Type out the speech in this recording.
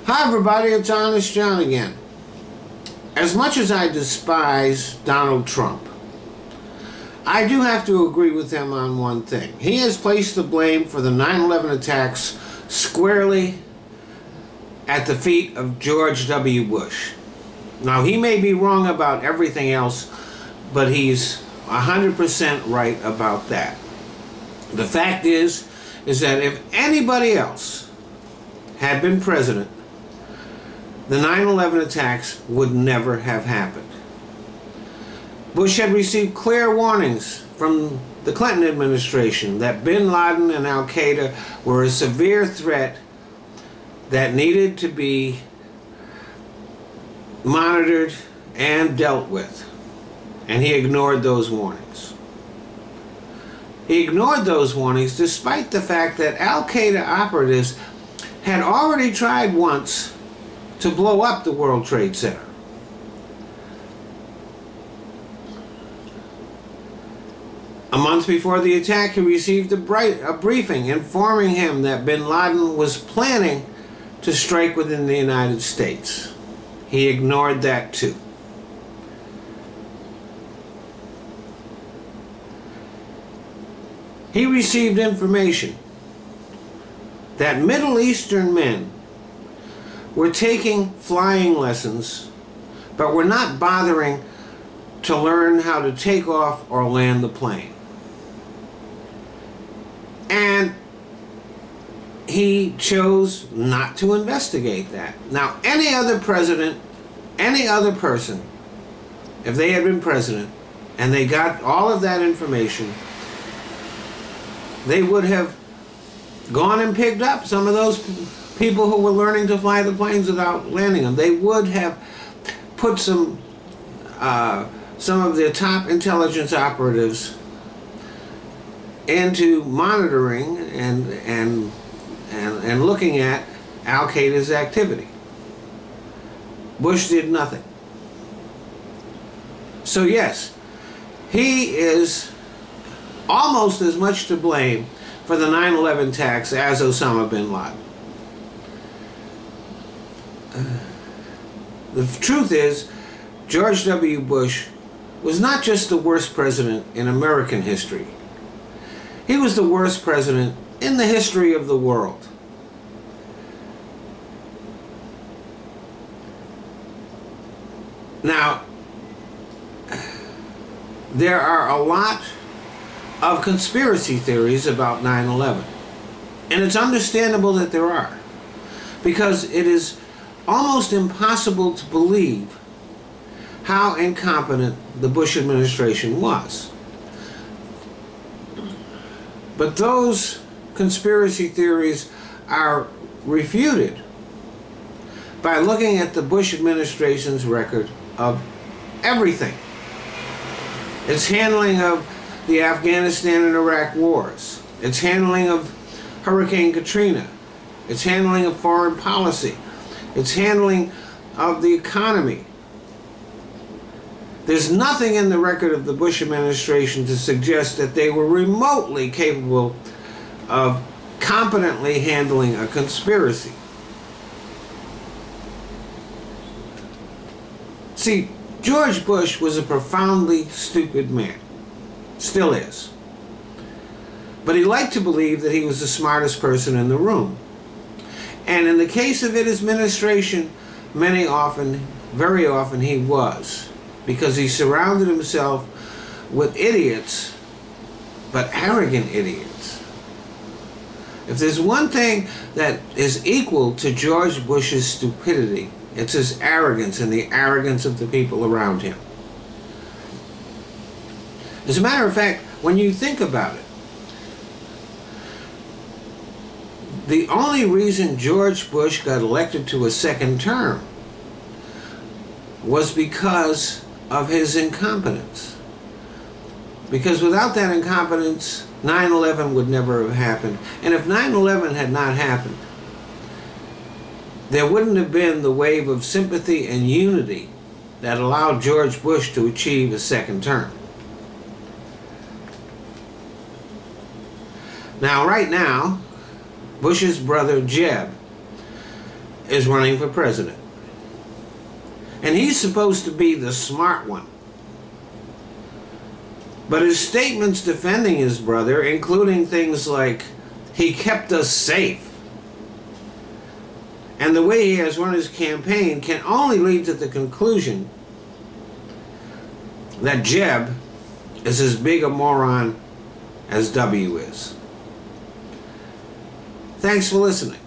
Hi everybody, it's Honest John again. As much as I despise Donald Trump, I do have to agree with him on one thing. He has placed the blame for the 9/11 attacks squarely at the feet of George W. Bush. Now, he may be wrong about everything else, but he's 100% right about that. The fact is that if anybody else had been president, the 9/11 attacks would never have happened. Bush had received clear warnings from the Clinton administration that bin Laden and Al-Qaeda were a severe threat that needed to be monitored and dealt with. And he ignored those warnings. He ignored those warnings despite the fact that Al-Qaeda operatives had already tried once to blow up the World Trade Center. A month before the attack, he received a briefing informing him that bin Laden was planning to strike within the United States. He ignored that too. He received information that Middle Eastern men were taking flying lessons, but were not bothering to learn how to take off or land the plane. And he chose not to investigate that. Now, any other president, any other person, if they had been president and they got all of that information, they would have gone and picked up some of those people who were learning to fly the planes without landing them. They would have put some of the top intelligence operatives into monitoring and looking at Al-Qaeda's activity. Bush did nothing. So yes, he is almost as much to blame for the 9/11 attacks as Osama bin Laden. The truth is, George W. Bush was not just the worst president in American history. He was the worst president in the history of the world. Now, there are a lot of conspiracy theories about 9/11. And it's understandable that there are, because it is almost impossible to believe how incompetent the Bush administration was. But those conspiracy theories are refuted by looking at the Bush administration's record of everything. Its handling of the Afghanistan and Iraq wars, its handling of Hurricane Katrina, its handling of foreign policy, its handling of the economy. There's nothing in the record of the Bush administration to suggest that they were remotely capable of competently handling a conspiracy. See, George Bush was a profoundly stupid man. Still is. But he liked to believe that he was the smartest person in the room. And in the case of his administration, very often he was. Because he surrounded himself with idiots, but arrogant idiots. If there's one thing that is equal to George Bush's stupidity, it's his arrogance and the arrogance of the people around him. As a matter of fact, when you think about it, the only reason George Bush got elected to a second term was because of his incompetence. Because without that incompetence, 9/11 would never have happened. And if 9/11 had not happened, there wouldn't have been the wave of sympathy and unity that allowed George Bush to achieve a second term. Now, right now, Bush's brother Jeb is running for president. And he's supposed to be the smart one. But his statements defending his brother, including things like, he kept us safe, and the way he has run his campaign, can only lead to the conclusion that Jeb is as big a moron as W is. Thanks for listening.